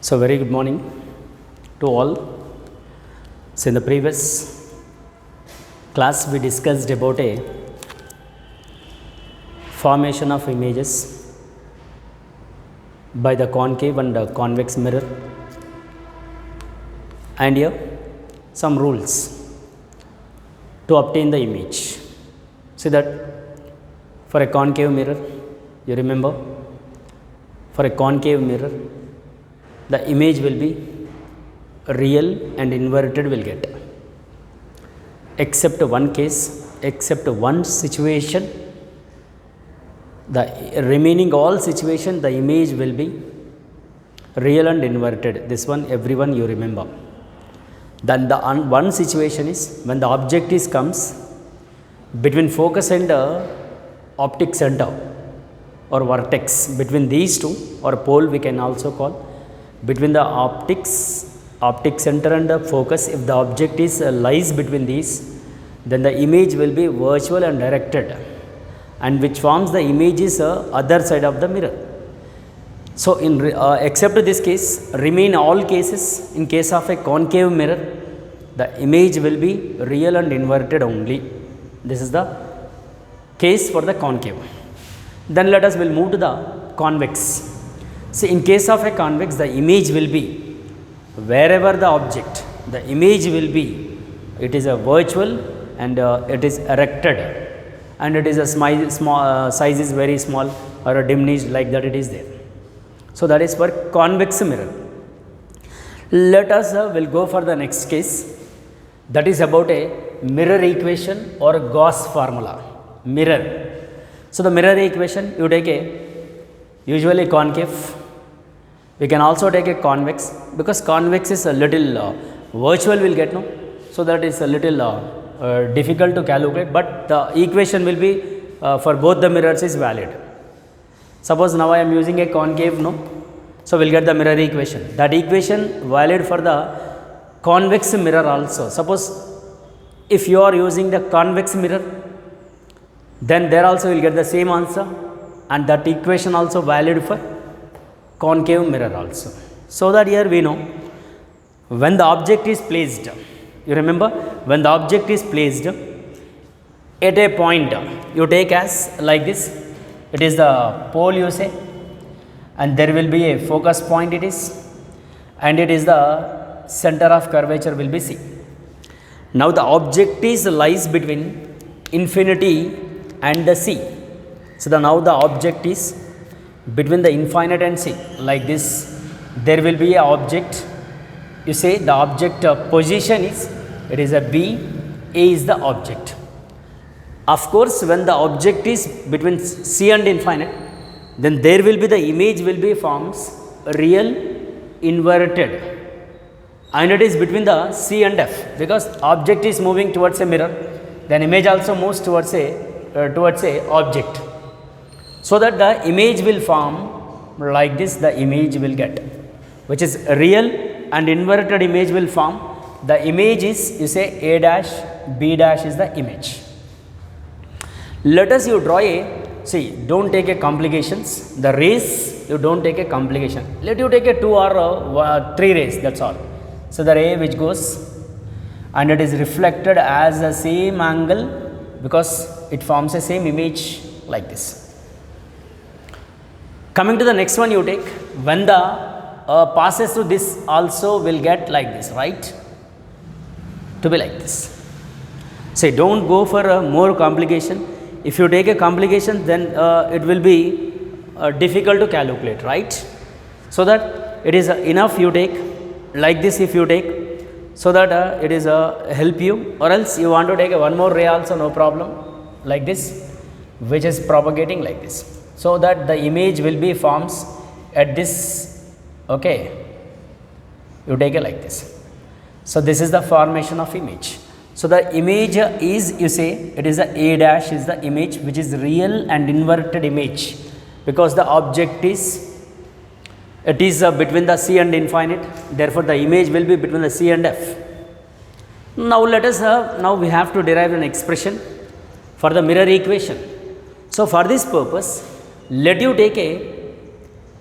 So, very good morning to all. So, in the previous class, we discussed about a formation of images by the concave and the convex mirror, and here some rules to obtain the image. See that for a concave mirror, you remember, for a concave mirror, the image will be real and inverted will get, except one case, except one situation, the remaining all situation, the image will be real and inverted. This one everyone you remember. Then the one situation is when the object is comes between focus and optic center or vertex, between these two, or pole we can also call, between the optic center and the focus, if the object is lies between these, then the image will be virtual and directed, and which forms the image is other side of the mirror. So, in except this case, remain all cases. In case of a concave mirror, the image will be real and inverted only. This is the case for the concave. Then let us will move to the convex. See, in case of a convex, the image will be wherever the object, the image will be, it is a virtual and it is erected, and it is a small size is very small or a diminished, like that it is there. So, that is for convex mirror. Let us will go for the next case, that is about a mirror equation or Gauss formula. Mirror. So, the mirror equation, you take a usually concave, we can also take a convex, because convex is a little virtual will get, no. So, that is a little difficult to calculate, but the equation will be for both the mirrors is valid. Suppose now I am using a concave, no. So, we will get the mirror equation. That equation valid for the convex mirror also. Suppose if you are using the convex mirror, then there also you will get the same answer, and that equation also valid for concave mirror also. So, that here we know when the object is placed, you remember, when the object is placed at a point, you take as like this, it is the pole you say, and there will be a focus point it is, and it is the center of curvature will be C. Now, the object is lies between infinity and the C. So, now the object is between the infinite and C, like this. There will be a object, you say the object position is, it is a B, A is the object. Of course, when the object is between C and infinite, then there will be the image will be forms real inverted, and it is between the C and F, because object is moving towards a mirror, then image also moves towards a object. So, that the image will form like this, the image will get, which is real and inverted image will form. The image is, you say A dash, B dash is the image. Let us you draw a, see, don't take a complications, the rays you don't take a complication, let you take a 2 or 3 rays, that is all. So, the ray which goes and it is reflected as the same angle, because it forms a same image like this. Coming to the next one, you take when the passes through this also will get like this, right, to be like this. Say, don't go for a more complication. If you take a complication, then it will be difficult to calculate, right. So, that it is enough you take like this, if you take, so that it is help you, or else you want to take one more ray also, no problem, like this, which is propagating like this. So, that the image will be forms at this, okay, you take it like this. So, this is the formation of image. So, the image is, you say it is a A dash is the image which is real and inverted image, because the object is, it is between the C and infinite, therefore, the image will be between the C and F. Now, let us now we have to derive an expression for the mirror equation. So, for this purpose, let you take a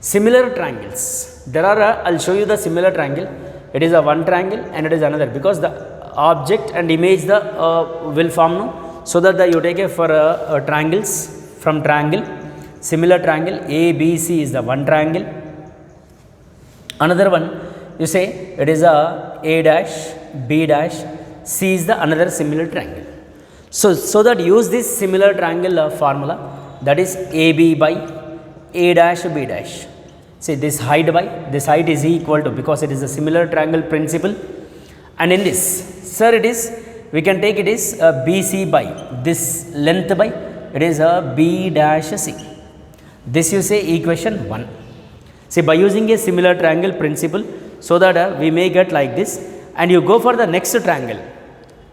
Similar triangles. There are I'll show you the similar triangle. It is a one triangle and it is another, because the object and image the will form no. So that the you take a for triangles from triangle, similar triangle ABC is the one triangle. Another one you say it is A dash, B dash, C is the another similar triangle. So that use this similar triangle formula, that is AB by A dash B dash. See this height by this height is equal to, because it is a similar triangle principle. And in this, sir, it is, we can take it is BC by this length by, it is a B dash C. This you say equation 1. See, by using a similar triangle principle, so that we may get like this, and you go for the next triangle.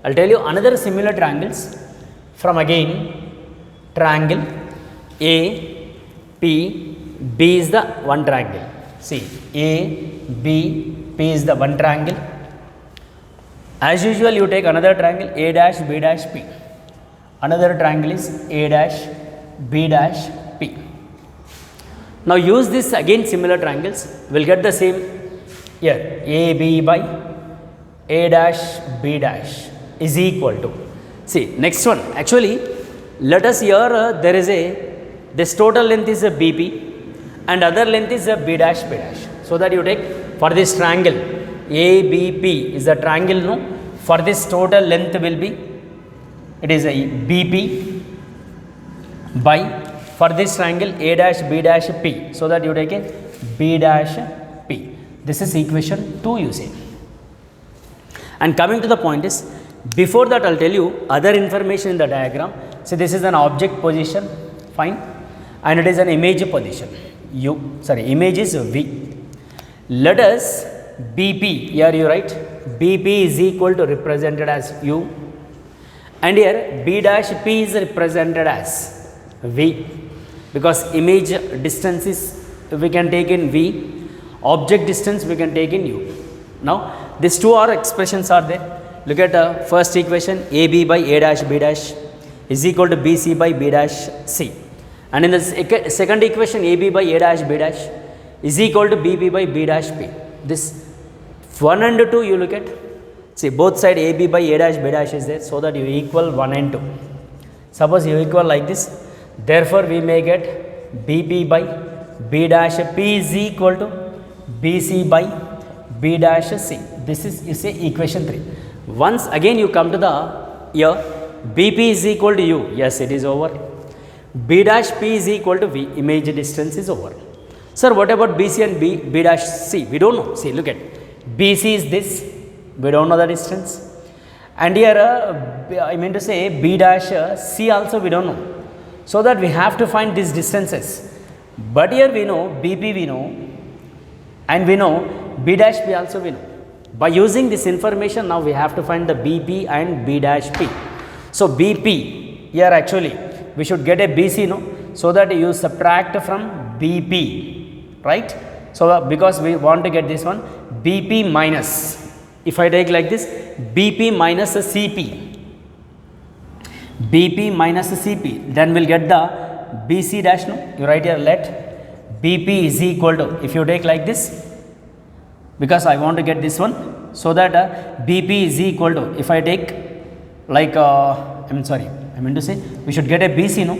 I'll tell you another similar triangles from again triangle A, P, B is the one triangle. See, A, B, P is the one triangle. As usual, you take another triangle A dash, B dash, P. Another triangle is A dash, B dash, P. Now use this again similar triangles, we'll get the same here. AB by A dash, B dash is equal to, see next one, actually let us here there is a, this total length is a BP and other length is a B dash, B dash. So that you take for this triangle ABP is the triangle, no, for this total length will be, it is a BP by, for this triangle A dash, B dash, P. So that you take a B dash, P. This is equation 2 you say. And coming to the point is, before that I'll tell you other information in the diagram. So this is an object position, fine, and it is an image position, image is V. Let us BP, here you write BP is equal to represented as U, and here B dash P is represented as V, because image distance is we can take in V, object distance we can take in U. Now these two are expressions are there. Look at first equation, AB by A dash B dash is equal to BC by B dash C, and in the second equation AB by A dash B dash is equal to BP by B dash P. This 1 and 2 you look at, see both side AB by A dash B dash is there, so that you equal 1 and 2. Suppose you equal like this, therefore we may get BP by B dash P is equal to BC by B dash C. This is you say equation 3. Once again you come to the here, BP is equal to U, yes it is over. B dash P is equal to V, image distance is over. Sir, what about BC and B dash C? We don't know. See, look at BC is this, we don't know the distance, and here I mean to say B dash C also we don't know. So that we have to find these distances. But here we know BP we know, and we know B dash P also we know. By using this information, now we have to find the BP and B dash P. So BP, here actually we should get a BC, no, so that you subtract from BP, right? So because we want to get this one, BP minus, if I take like this, BP minus CP, BP minus CP, then we'll get the BC dash, no, you write here, let BP is equal to, if you take like this, because I want to get this one, so that BP is equal to, if I take like I'm sorry, I mean to say we should get a BC, no,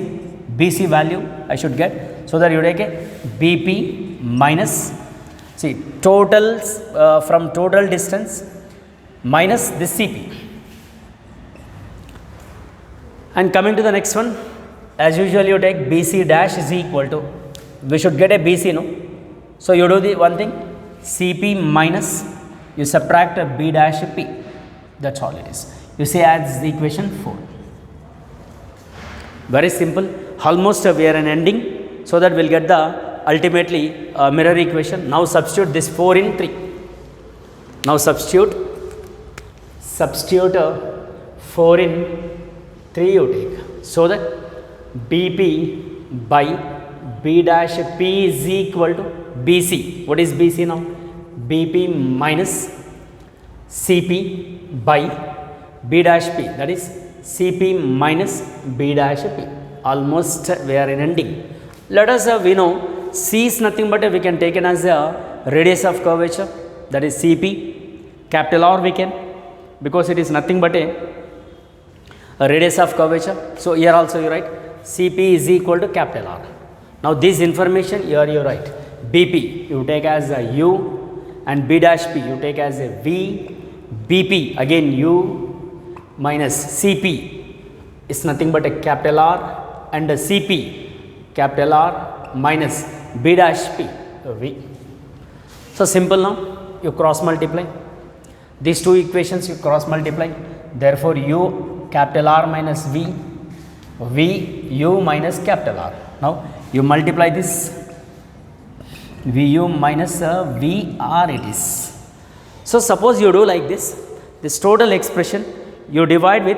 BC value I should get, so that you take a BP minus, see total from total distance minus this CP. And coming to the next one, as usual you take BC dash is equal to, we should get a BC, no, so you do the one thing, CP minus, you subtract a B dash P, that's all it is. You say as the equation 4. Very simple, almost we are an ending, so that we will get the ultimately mirror equation. Now substitute this 4 in 3. Now substitute 4 in 3 you take, so that BP by B dash P is equal to BC. What is BC now? BP minus CP by B dash P, that is CP minus B dash P. Almost we are in ending. Let us we know C is nothing but we can take it as a radius of curvature, that is CP. Capital R we can, because it is nothing but a radius of curvature. So here also you write CP is equal to capital R. Now this information here you write BP you take as a U, and B dash P you take as a V. BP again U minus CP is nothing but a capital R, and a CP capital R minus B dash P V. So simple. Now you cross multiply these two equations, you cross multiply, therefore U capital R minus V, V U minus capital R. Now you multiply this VU minus VR it is. So suppose you do like this total expression you divide with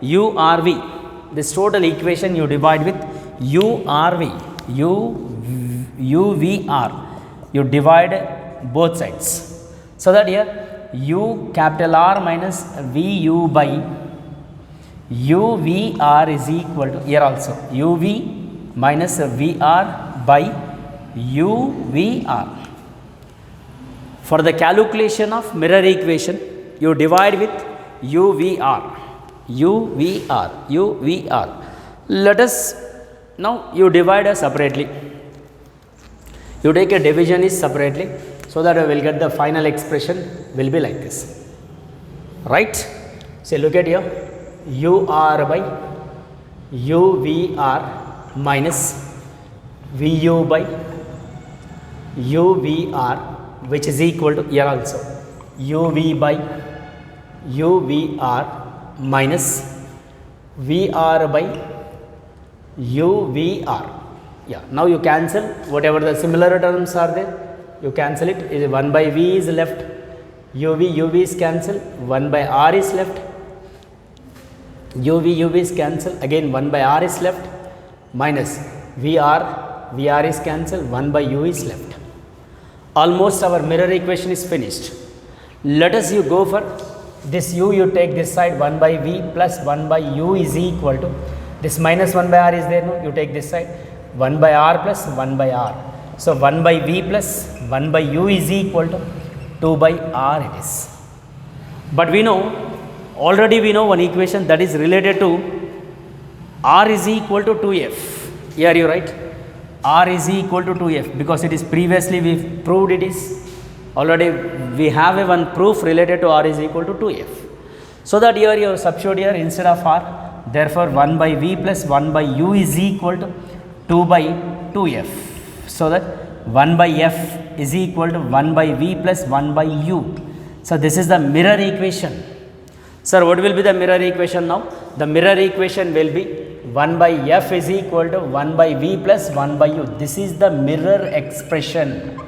URV, this total equation you divide with URV, UVR, you divide both sides, so that here U capital R minus VU by UVR is equal to, here also UV minus VR by UVR. For the calculation of mirror equation, you divide with UVR. Let us now you divide separately. You take a division is separately, so that we will get the final expression will be like this, right? So look at here, UR by UVR minus VU by UVR, which is equal to, here also UV by UVR minus VR by UVR. Yeah, now you cancel whatever the similar terms are there, you cancel it. 1 by V is left, UV is cancelled, 1 by R is left, UV is cancelled, again 1 by R is left, minus VR is cancelled, 1 by U is left. Almost our mirror equation is finished. Let us you go for this U, you take this side, 1 by V plus 1 by U is equal to, this minus 1 by R is there, no? You take this side, 1 by R plus 1 by R. So 1 by V plus 1 by U is equal to 2 by R it is. But we know, already we know one equation that is related to R is equal to 2F. Here you write R is equal to 2F, because it is previously we proved it is, already we have a one proof related to R is equal to 2F. So that here you substitute here instead of R, therefore 1 by V plus 1 by U is equal to 2 by 2F. So that 1 by F is equal to 1 by V plus 1 by U. So this is the mirror equation. Sir, what will be the mirror equation now? The mirror equation will be 1 by F is equal to 1 by V plus 1 by U. This is the mirror expression.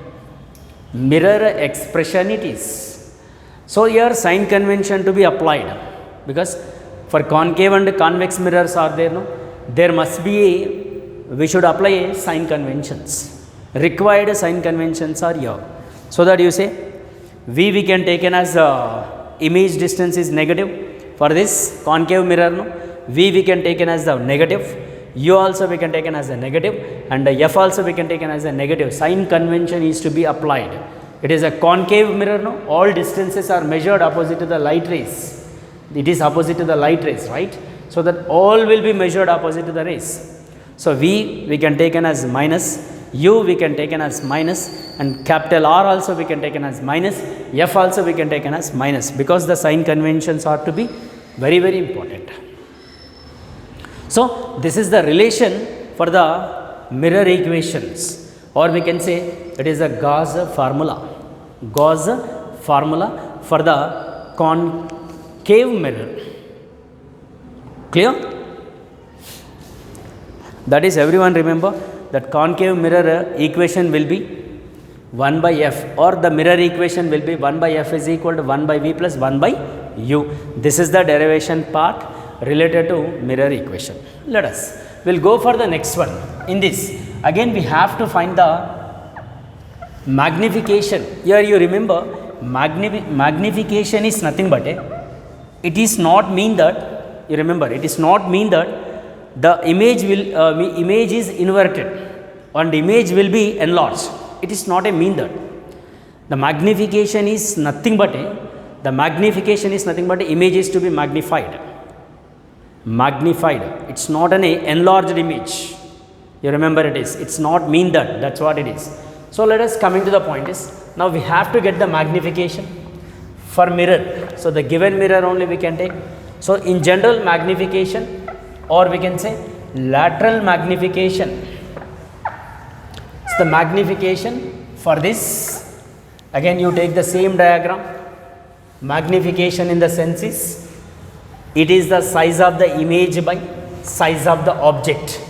Mirror expression it is. So here sign convention to be applied, because for concave and convex mirrors are there, no? There must be we should apply a sign conventions. Required sign conventions are here. So that you say V we can take in as image distance is negative for this concave mirror, no? V we can take in as the negative, U also we can take in as a negative, and F also we can take in as a negative. Sign convention is to be applied. It is a concave mirror, no? All distances are measured opposite to the light rays. It is opposite to the light rays, right? So that all will be measured opposite to the rays. So V we can take in as minus, U we can take in as minus, and capital R also we can take in as minus, F also we can take in as minus, because the sign conventions are to be very, very important. So this is the relation for the mirror equations, or we can say it is a Gauss formula. Gauss formula for the concave mirror. Clear? That is, everyone remember that concave mirror equation will be 1 by F, or the mirror equation will be 1 by F is equal to 1 by V plus 1 by U. This is the derivation part related to mirror equation. Let us, we'll go for the next one. In this, again we have to find the magnification. Here you remember magnification is nothing but it is not mean that, you remember, it is not mean that the image will image is inverted. and image will be enlarged. It is not a mean that. The magnification is nothing but image is to be magnified. It's not an enlarged image. You remember it is. It's not mean that. That's what it is. So let us coming to the point is, now we have to get the magnification for mirror. So the given mirror only we can take. So in general magnification, or we can say lateral magnification. So the magnification for this, again you take the same diagram. Magnification in the sense is, it is the size of the image by size of the object.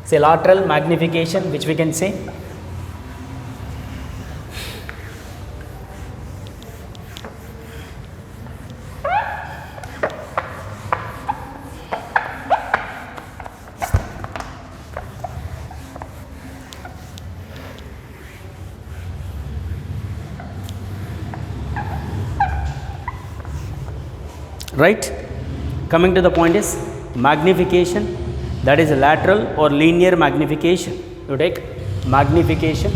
Say lateral magnification, which we can say right. Coming to the point is magnification, that is lateral or linear magnification. You take magnification,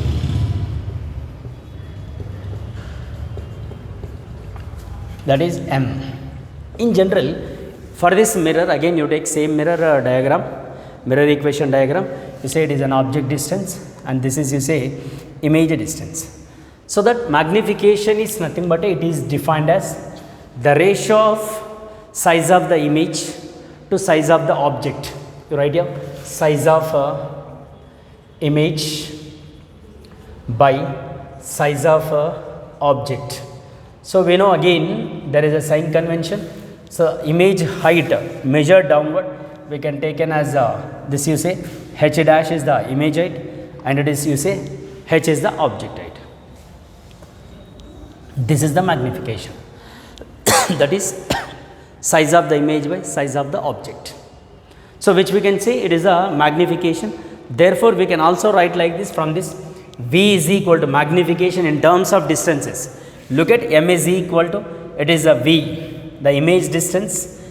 that is M. In general, for this mirror, again you take same mirror diagram, mirror equation diagram. You say it is an object distance, and this is, you say, image distance. So that magnification is nothing but it is defined as the ratio of size of the image to size of the object. You write here size of image by size of object. So we know again there is a sign convention. So image height measured downward, we can take in as this, you say h dash is the image height, and it is, you say, h is the object height. This is the magnification. That is size of the image by size of the object. So which we can say it is a magnification. Therefore we can also write like this, from this V is equal to magnification in terms of distances. Look at M is equal to, it is a V, the image distance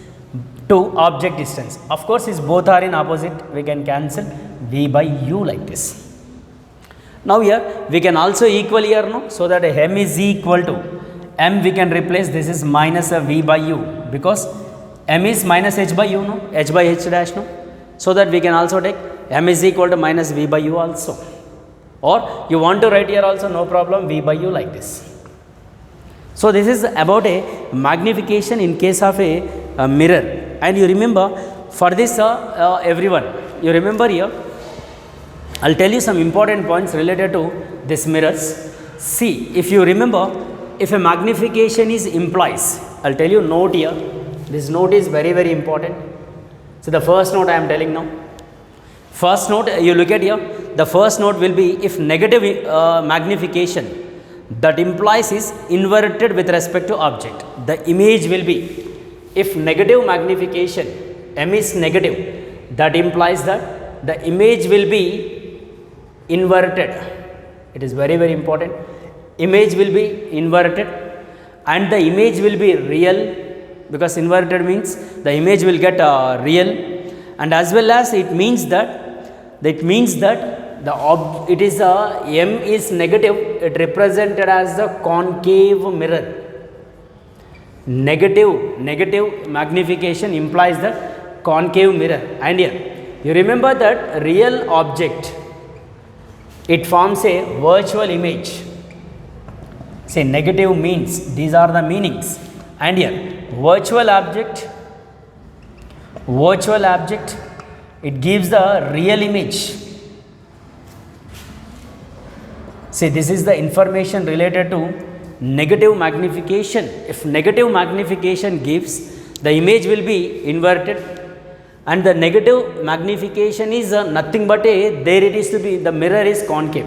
to object distance. Of course, is both are in opposite, we can cancel V by U like this. Now here we can also equal here, no, so that M is equal to M, we can replace this is minus a V by U, because M is minus H by U, no, H by H dash, no. So that we can also take M is equal to minus V by U also, or you want to write here also, no problem, V by U like this. So this is about a magnification in case of a mirror. And you remember for this everyone, you remember here, I'll tell you some important points related to this mirrors. See, if you remember, if a magnification is implies, I'll tell you note here, this note is very, very important. So the first note I am telling now, first note you look at here, the first note will be, if negative magnification that implies is inverted with respect to object, the image will be, if negative magnification M is negative, that implies that the image will be inverted. It is very, very important. Image will be inverted, and the image will be real, because inverted means the image will get real, and as well as it means that the it is M is negative, it represented as the concave mirror. Negative magnification implies the concave mirror. And here you remember that real object, it forms a virtual image. Say negative means, these are the meanings. And here virtual object, it gives the real image. See, this is the information related to negative magnification. If negative magnification gives, the image will be inverted, and the negative magnification is nothing but there it is to be, the mirror is concave.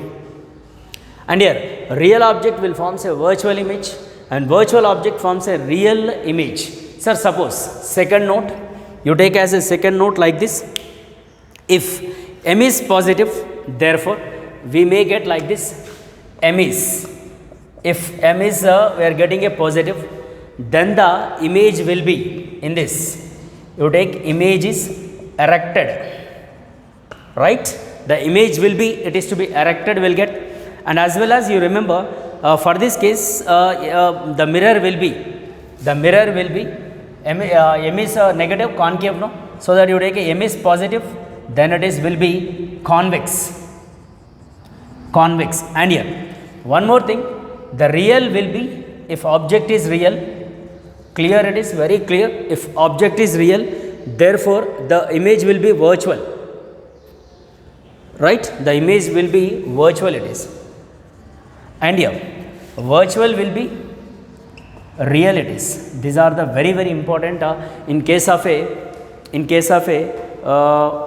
And here real object will forms a virtual image, and virtual object forms a real image. Sir, suppose second note, you take as a second note like this, if M is positive, therefore we may get like this, M is, if M is we are getting a positive, then the image will be in this, you take image is erected, right? the image will be, it is to be erected, will get. And as well as you remember, for this case, the mirror will be M is negative, concave, no? So that you take a M is positive, then it is will be convex. And here one more thing, the real will be, if object is real, clear, it is very clear, if object is real, therefore the image will be virtual, right? The image will be virtual, it is. And here virtual will be real, it is. These are the very important in case of a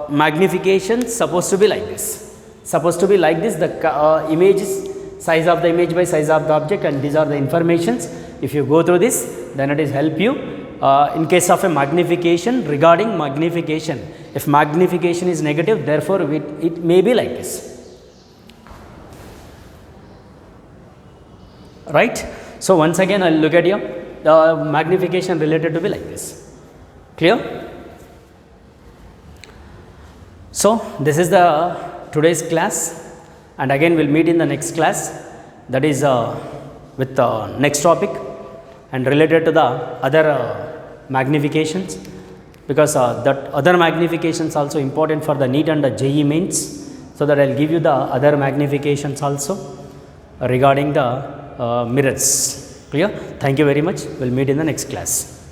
magnification, supposed to be like this, the image is size of the image by size of the object, and these are the informations. If you go through this, then it is help you in case of a magnification. Regarding magnification, if magnification is negative, therefore it may be like this, right? So once again I will look at your magnification related to be like this. Clear? So this is the today's class, and again we'll meet in the next class, that is with the next topic and related to the other magnifications, because that other magnifications also important for the NEET and the JEE mains. So that I will give you the other magnifications also regarding the mirrors. Clear? Thank you very much. We'll meet in the next class.